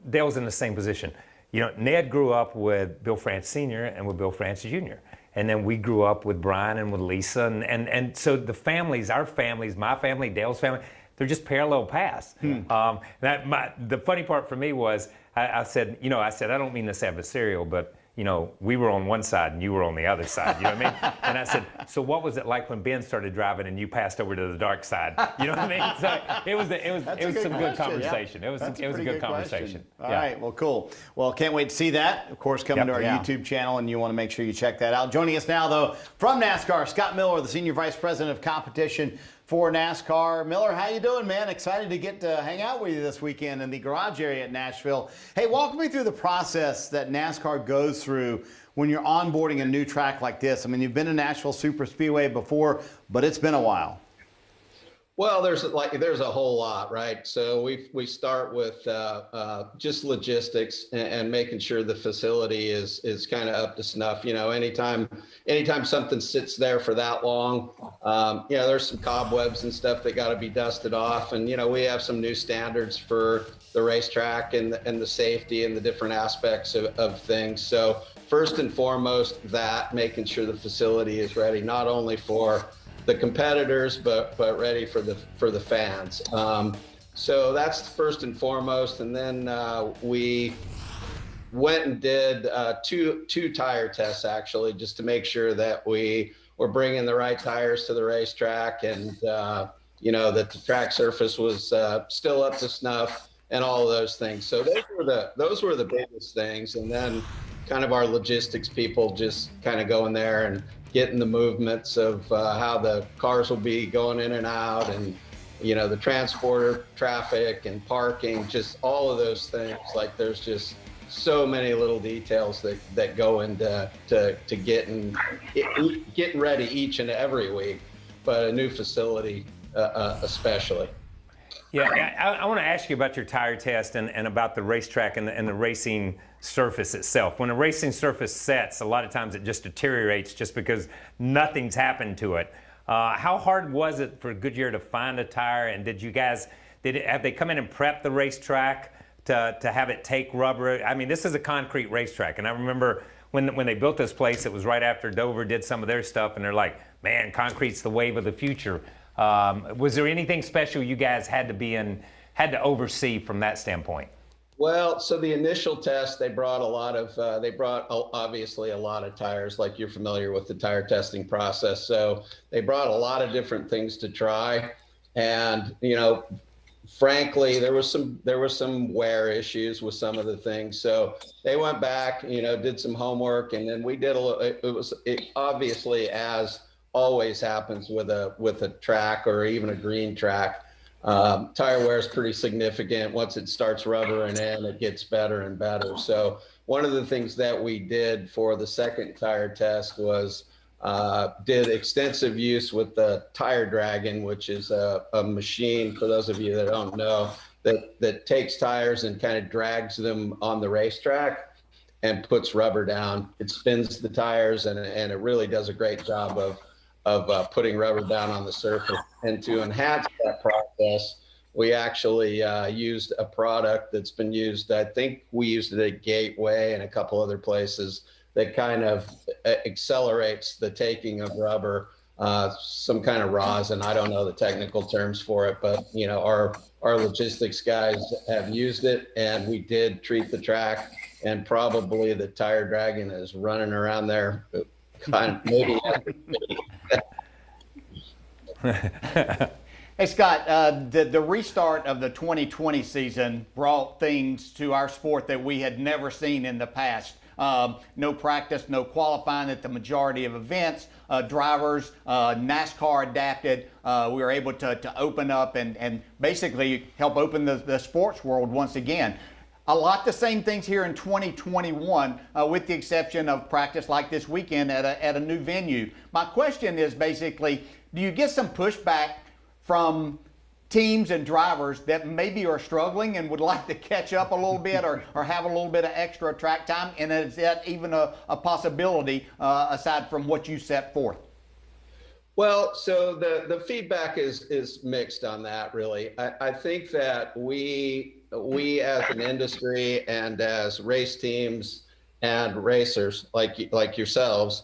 Dale's in the same position. You know, Ned grew up with Bill France Sr. and with Bill France Jr. And then we grew up with Brian and with Lisa. And so the families, our families, my family, Dale's family, they're just parallel paths. The funny part for me was, I said, I don't mean this adversarial, but we were on one side and you were on the other side. You know what I mean? And I said, so what was it like when Ben started driving and you passed over to the dark side? You know what I mean? So it was some good conversation. Yeah. It was a good conversation. All right, well, cool. Well, can't wait to see that. Of course, coming to our YouTube channel, and you want to make sure you check that out. Joining us now, though, from NASCAR, Scott Miller, the Senior Vice President of Competition for NASCAR. Miller, how you doing, man? Excited to get to hang out with you this weekend in the garage area at Nashville. Hey, walk me through the process that NASCAR goes through when you're onboarding a new track like this. I mean, you've been to Nashville Superspeedway before, but it's been a while. Well, there's a whole lot, right? So we start with just logistics and making sure the facility is kind of up to snuff. Anytime something sits there for that long, there's some cobwebs and stuff that got to be dusted off. And we have some new standards for the racetrack and the safety and the different aspects of things. So first and foremost, that making sure the facility is ready, not only for the competitors, but ready for the fans. So that's first and foremost. And then we went and did two tire tests, actually, just to make sure that we were bringing the right tires to the racetrack, and that the track surface was still up to snuff and all of those things. So those were the biggest things. And then kind of our logistics people just kind of going there and getting the movements of how the cars will be going in and out, and the transporter traffic and parking, just all of those things. Like, there's just so many little details that go into getting ready each and every week, but a new facility especially. Yeah, I want to ask you about your tire test and about the racetrack and the racing surface itself. When a racing surface sets, a lot of times it just deteriorates just because nothing's happened to it. How hard was it for Goodyear to find a tire, and have they come in and prepped the racetrack to have it take rubber? I mean, this is a concrete racetrack, and I remember when they built this place, it was right after Dover did some of their stuff, and they're like, man, concrete's the wave of the future. Was there anything special you guys had to oversee from that standpoint? Well, so the initial test, they brought obviously a lot of tires, like you're familiar with the tire testing process. So they brought a lot of different things to try. And, frankly, there was some wear issues with some of the things. So they went back, did some homework, and then we did it obviously, as always happens with a track or even a green track. Tire wear is pretty significant. Once it starts rubbering in, it gets better and better. So one of the things that we did for the second tire test was did extensive use with the Tire Dragon, which is a machine, for those of you that don't know, that takes tires and kind of drags them on the racetrack and puts rubber down. It spins the tires, and it really does a great job of putting rubber down on the surface. And to enhance that process, we actually used a product that's been used, I think we used it at Gateway and a couple other places, that kind of accelerates the taking of rubber, some kind of rosin. I don't know the technical terms for it, but our logistics guys have used it, and we did treat the track, and probably the Tire Dragon is running around there kind of maybe. Hey, Scott, the restart of the 2020 season brought things to our sport that we had never seen in the past. No practice, no qualifying at the majority of events. Drivers, NASCAR adapted. We were able to open up and basically help open the sports world once again. A lot the same things here in 2021, with the exception of practice like this weekend at a new venue. My question is basically, do you get some pushback from teams and drivers that maybe are struggling and would like to catch up a little bit or have a little bit of extra track time? And is that even a possibility aside from what you set forth? Well, so the feedback is mixed on that, really. I think that we as an industry and as race teams and racers like yourselves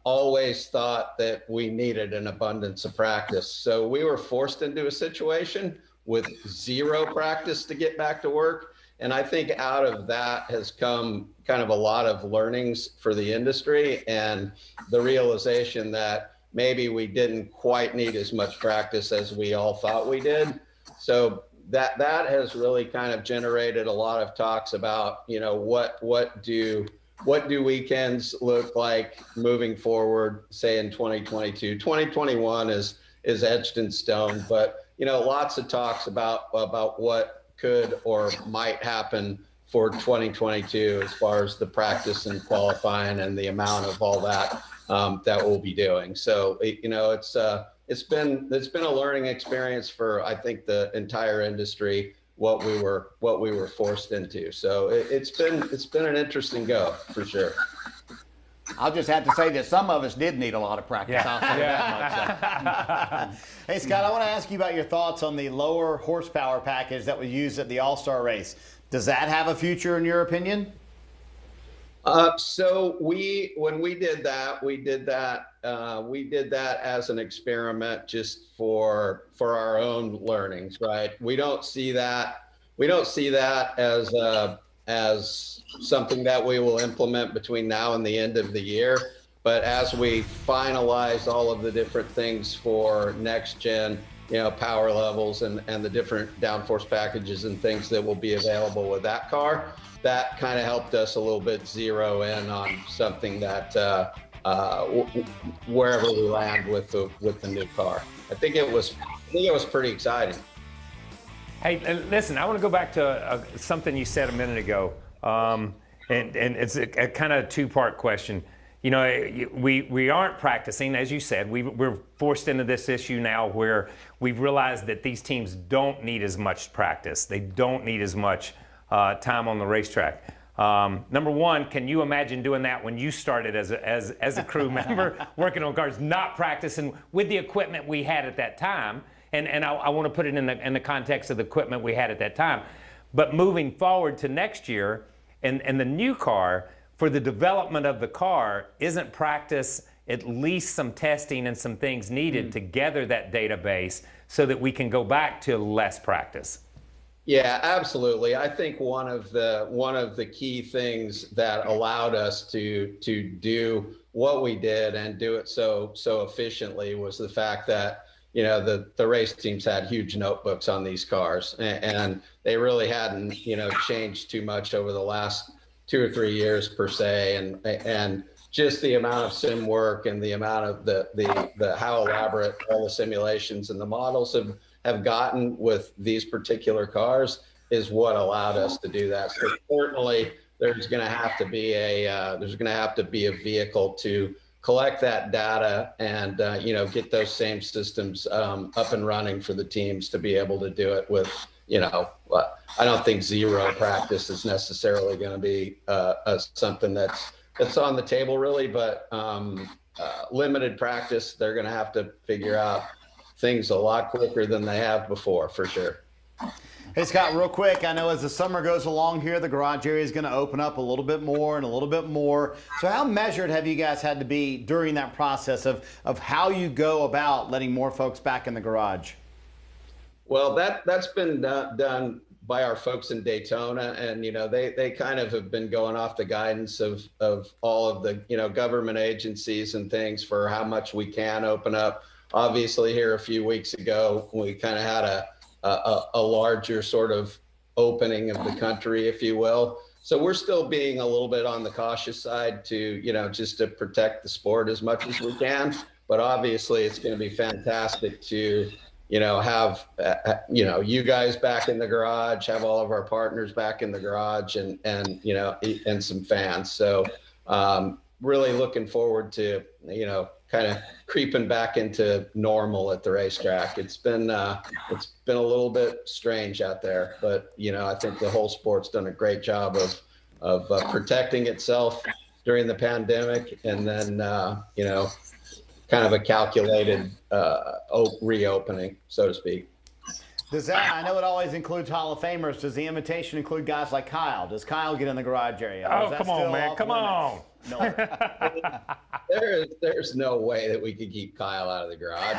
always thought that we needed an abundance of practice. So we were forced into a situation with zero practice to get back to work. And I think out of that has come kind of a lot of learnings for the industry and the realization that maybe we didn't quite need as much practice as we all thought we did. So that has really kind of generated a lot of talks about, you know, what do weekends look like moving forward, say in 2022. 2021 is etched in stone, but you know, lots of talks about what could or might happen for 2022 as far as the practice and qualifying and the amount of all that that we'll be doing. So you know, it's been a learning experience for, I think, the entire industry, what we were forced into. So it's been an interesting go for sure. I'll just have to say that some of us did need a lot of practice. I'll say that much. Hey, Scott, I want to ask you about your thoughts on the lower horsepower package that was used at the All-Star race. Does that have a future in your opinion? So when we did that as an experiment, just for our own learnings, right? We don't see that as something that we will implement between now and the end of the year. But as we finalize all of the different things for next gen, you know, power levels and the different downforce packages and things that will be available with that car, that kind of helped us a little bit zero in on something that wherever we land with the new car. I think it was pretty exciting. Hey, listen, I want to go back to something you said a minute ago, and it's a kind of two-part question. You know, we aren't practicing, as you said. We're forced into this issue now where we've realized that these teams don't need as much practice. They don't need as much time on the racetrack. Number one, can you imagine doing that when you started as a crew member working on cars, not practicing with the equipment we had at that time? And I want to put it in the context of the equipment we had at that time. But moving forward to next year and the new car, for the development of the car, isn't practice at least some testing and some things needed to gather that database so that we can go back to less practice? Yeah, absolutely. I think one of the key things that allowed us to do what we did and do it so efficiently was the fact that, you know, the race teams had huge notebooks on these cars, and they really hadn't, you know, changed too much over the last 2 or 3 years per se, and just the amount of sim work and the amount of the how elaborate all the simulations and the models have gotten with these particular cars is what allowed us to do that. So certainly there's going to have to be a vehicle to collect that data and you know, get those same systems up and running for the teams to be able to do it with, you know, I don't think zero practice is necessarily going to be something that's on the table really, but limited practice, they're going to have to figure out things a lot quicker than they have before, for sure. Hey, Scott, real quick, I know as the summer goes along here, the garage area is going to open up a little bit more and a little bit more. So how measured have you guys had to be during that process of how you go about letting more folks back in the garage? Well, that's been done by our folks in Daytona, and you know, they kind of have been going off the guidance of all of the, you know, government agencies and things for how much we can open up. Obviously, here a few weeks ago, we kind of had a larger sort of opening of the country, if you will. So we're still being a little bit on the cautious side to, you know, just to protect the sport as much as we can. But obviously, it's going to be fantastic to, you know, have, you know, you guys back in the garage, have all of our partners back in the garage and you know, and some fans. So really looking forward to, you know, kind of creeping back into normal at the racetrack. It's been a little bit strange out there, but you know, I think the whole sport's done a great job of protecting itself during the pandemic, and then you know, kind of a calculated reopening, so to speak. Does that? I know it always includes Hall of Famers. Does the invitation include guys like Kyle? Does Kyle get in the garage area? Oh, come on, man. Come on. No. There's no way that we could keep Kyle out of the garage.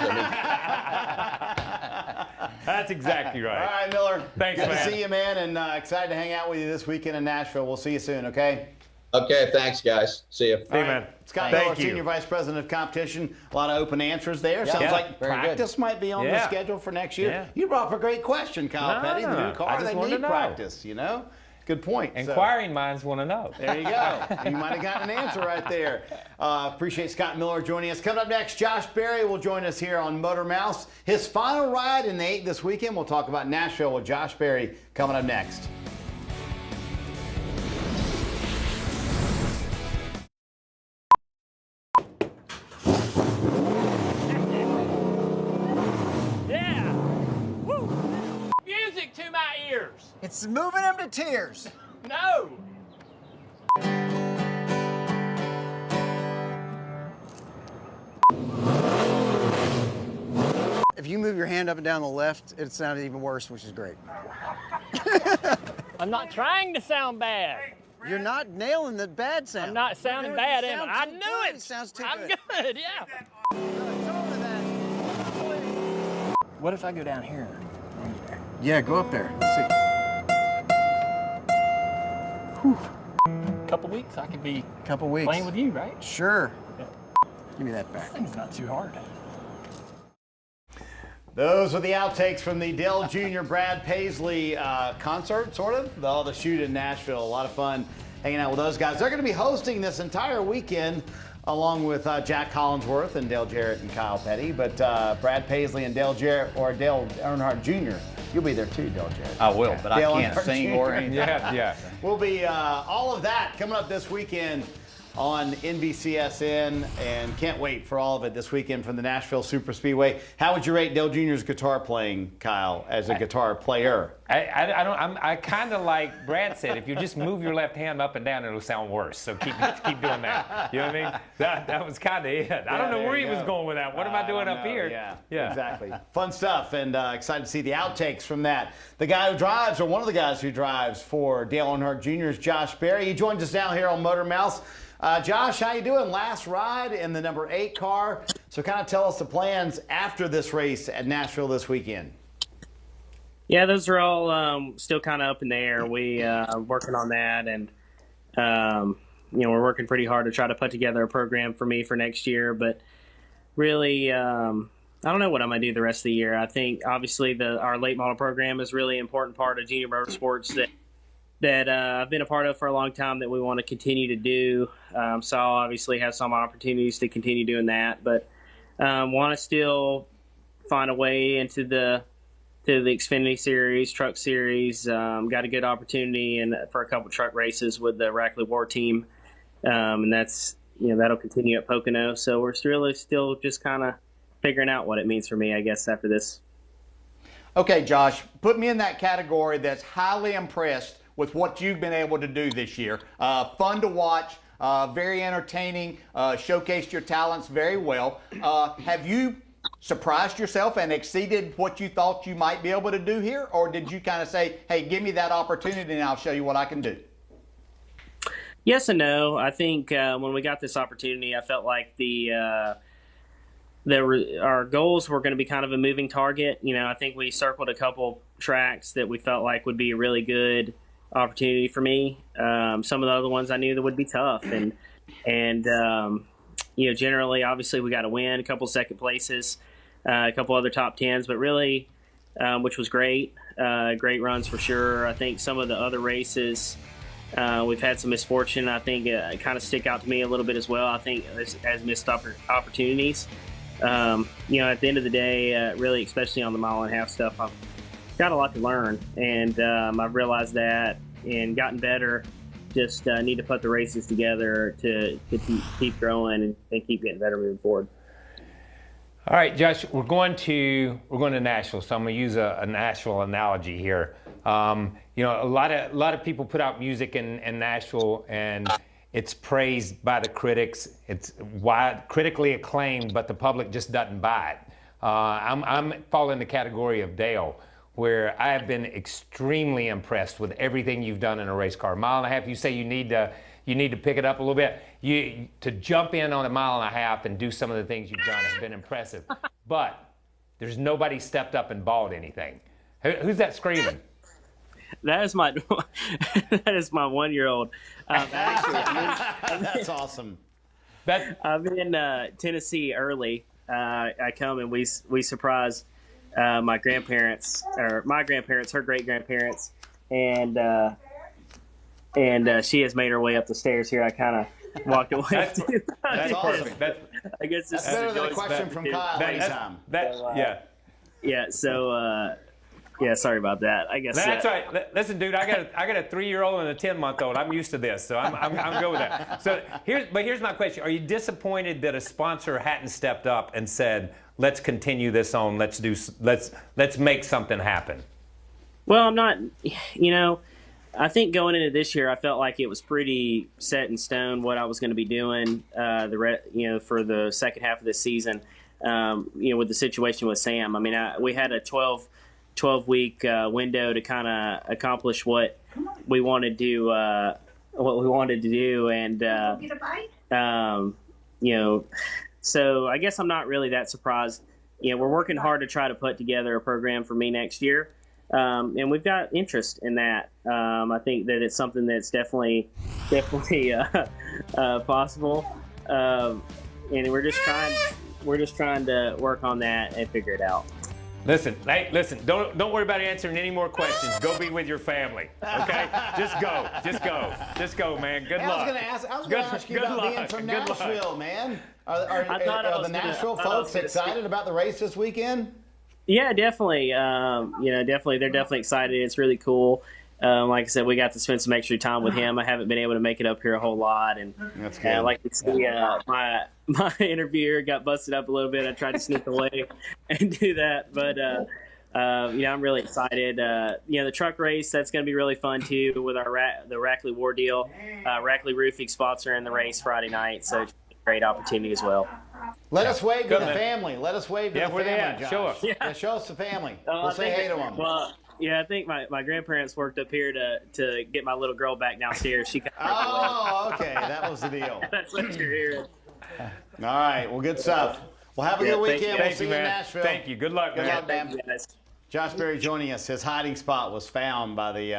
That's exactly right. All right, Miller. Thanks, Good man. to see you, man, and excited to hang out with you this weekend in Nashville. We'll see you soon, okay? Okay, thanks, guys. See you. All right. Scott Miller, Senior Vice President of Competition. A lot of open answers there. Yeah. Sounds like Very practice good. might be on the schedule for next year. Yeah. You brought up a great question, Kyle Petty. The new car, they need practice, you know? Good point. Inquiring minds want to know. There you go. You might have gotten an answer right there. Appreciate Scott Miller joining us. Coming up next, Josh Berry will join us here on Motormouths. His final ride in the 8 this weekend. We'll talk about Nashville with Josh Berry coming up next. Yeah! Woo! Music to my ears. It's moving them to tears. No! If you move your hand up and down the left, it sounded even worse, which is great. I'm not trying to sound bad. You're not nailing the bad sound. I'm not sounding bad, am I? I knew it. It sounds too I'm good. good, yeah. What if I go down here? Yeah, go up there. Let's see. Whew. Couple weeks, I could be Couple weeks. playing with you, right? Sure. Yeah. Give me that back. This thing's not too hard. Those are the outtakes from the Dale Jr. Brad Paisley concert, sort of. All the shoot in Nashville. A lot of fun hanging out with those guys. They're going to be hosting this entire weekend along with Jac Collinsworth and Dale Jarrett and Kyle Petty. But Brad Paisley and Dale Jarrett, or Dale Earnhardt Jr., you'll be there too, Dale Jarrett. I will, but Dale I can't Earnhardt sing Jr. or anything. Yeah. We'll be all of that coming up this weekend on NBCSN, and can't wait for all of it this weekend from the Nashville Superspeedway. How would you rate Dale Jr.'s guitar playing, Kyle, as a guitar player? I kind of like Brad said, if you just move your left hand up and down, it'll sound worse. So keep doing that. You know what I mean? That was kind of it. I don't know where he was going with that. What am I doing up here? Yeah, exactly. Fun stuff, and excited to see the outtakes from that. The guy who drives, or one of the guys who drives for Dale Earnhardt Jr. is Josh Berry. He joins us now here on Motormouths. Josh, how you doing? Last ride in the number 8 car. So kind of tell us the plans after this race at Nashville this weekend. Yeah, those are all still kind of up in the air. We are working on that, and we're working pretty hard to try to put together a program for me for next year. But really, I don't know what I'm going to do the rest of the year. I think obviously our late model program is really an important part of junior motorsports that I've been a part of for a long time that we want to continue to do. So I'll obviously have some opportunities to continue doing that, but want to still find a way into the Xfinity Series, Truck Series. Got a good opportunity for a couple truck races with the Rackley War team, and that's that'll continue at Pocono. So we're really still just kind of figuring out what it means for me, I guess, after this. Okay, Josh, put me in that category that's highly impressed with what you've been able to do this year. Fun to watch, very entertaining, showcased your talents very well. Have you surprised yourself and exceeded what you thought you might be able to do here? Or did you kind of say, hey, give me that opportunity and I'll show you what I can do? Yes and no. I think when we got this opportunity, I felt like our goals were going to be kind of a moving target. I think we circled a couple tracks that we felt like would be a really good opportunity for me. Some of the other ones I knew that would be tough, and generally, obviously, we got to win a couple second places, a couple other top tens, but really, which was great, great runs for sure. I think some of the other races we've had some misfortune. I think kind of stick out to me a little bit as well. I think as missed opportunities. At the end of the day, really, especially on the mile and a half stuff, I've got a lot to learn, and I've realized that and gotten better. Just need to put the races together to keep growing and keep getting better moving forward. All right, Josh, we're going to Nashville, so I'm going to use a Nashville analogy here. A lot of people put out music in Nashville, and it's praised by the critics. It's critically acclaimed, but the public just doesn't buy it. I'm fall in the category of Dale, where I have been extremely impressed with everything you've done in a race car. Mile and a half, you say you need to pick it up a little bit. To jump in on a mile and a half and do some of the things you've done has been impressive. But there's nobody stepped up and bought anything. Who's that screaming? That is my 1-year-old. That's awesome. I'm in Tennessee early. I come and we surprise my grandparents, or my grandparents, her great grandparents, and she has made her way up the stairs here. I kind of walked away. That's awesome. I guess that's better than a question from Kyle anytime. Yeah. So. Yeah, sorry about that. I guess that's right. Listen, dude, I got a 3-year-old and a 10-month-old. I'm used to this, so I'm good with that. So here's my question: are you disappointed that a sponsor hadn't stepped up and said, "Let's continue this on. Let's make something happen"? Well, I'm not. You know, I think going into this year, I felt like it was pretty set in stone what I was going to be doing. For the second half of this season, with the situation with Sam. I mean, we had a 12-week window to kind of accomplish what we wanted to do, and so I guess I'm not really that surprised. We're working hard to try to put together a program for me next year, and we've got interest in that. I think that it's something that's definitely possible, and we're just trying to work on that and figure it out. Listen. Don't worry about answering any more questions. Go be with your family. Okay? Just go, man. Good luck. I was going to ask you about being from Nashville, man. Are the Nashville folks excited about the race this weekend? Yeah, definitely. They're definitely excited. It's really cool. Like I said, we got to spend some extra time with him. I haven't been able to make it up here a whole lot, and I like to see my interviewer got busted up a little bit. I tried to sneak away and do that, but I'm really excited. The truck race, that's going to be really fun too with the Rackley War deal. Rackley Roofing sponsoring the race Friday night, so it's a great opportunity as well. Let us wave to the family. Let us wave to the family, Josh. Show us. Yeah, show us the family. We'll say hey to them. Well, yeah, I think my grandparents worked up here to get my little girl back downstairs. She okay. That was the deal. That's what you're hearing. All right. Well, good stuff. Well, have a good weekend. We'll see you in Nashville. Thank you. Good luck. Good luck, man. Josh Berry joining us. His hiding spot was found by the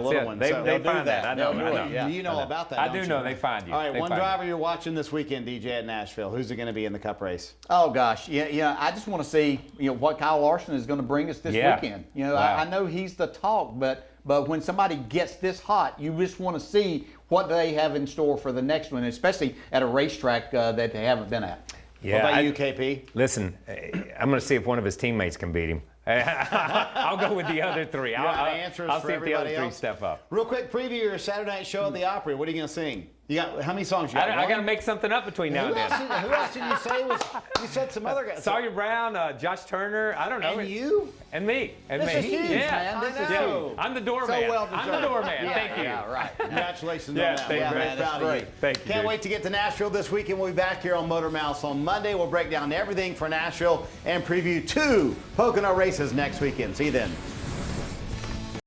little one. They find that. I know. You know about that. I do know. They find you. All right. One driver you're watching this weekend, DJ, at Nashville. Who's it going to be in the Cup race? Oh gosh, yeah. I just want to see what Kyle Larson is going to bring us this weekend. I know he's the talk, but when somebody gets this hot, you just want to see what they have in store for the next one, especially at a racetrack that they haven't been at. Yeah. What about you, KP? Listen, I'm going to see if one of his teammates can beat him. I'll go with the other three. I'll see if the other three step up. Real quick preview your Saturday night show at the Opry. What are you going to sing? You got how many songs you got? I got to make something up between now and then. Who else did you say was? You said some other guys. Sawyer Brown, Josh Turner. I don't know. And you? And me. This is huge, man. This is huge. I'm the doorman. So well I'm the doorman. Thank you. Yeah, right. Congratulations on that. Thank you, man. That's great. Thank you. Can't wait to get to Nashville this weekend. We'll be back here on Motormouths on Monday. We'll break down everything for Nashville and preview 2 Pocono races next weekend. See you then.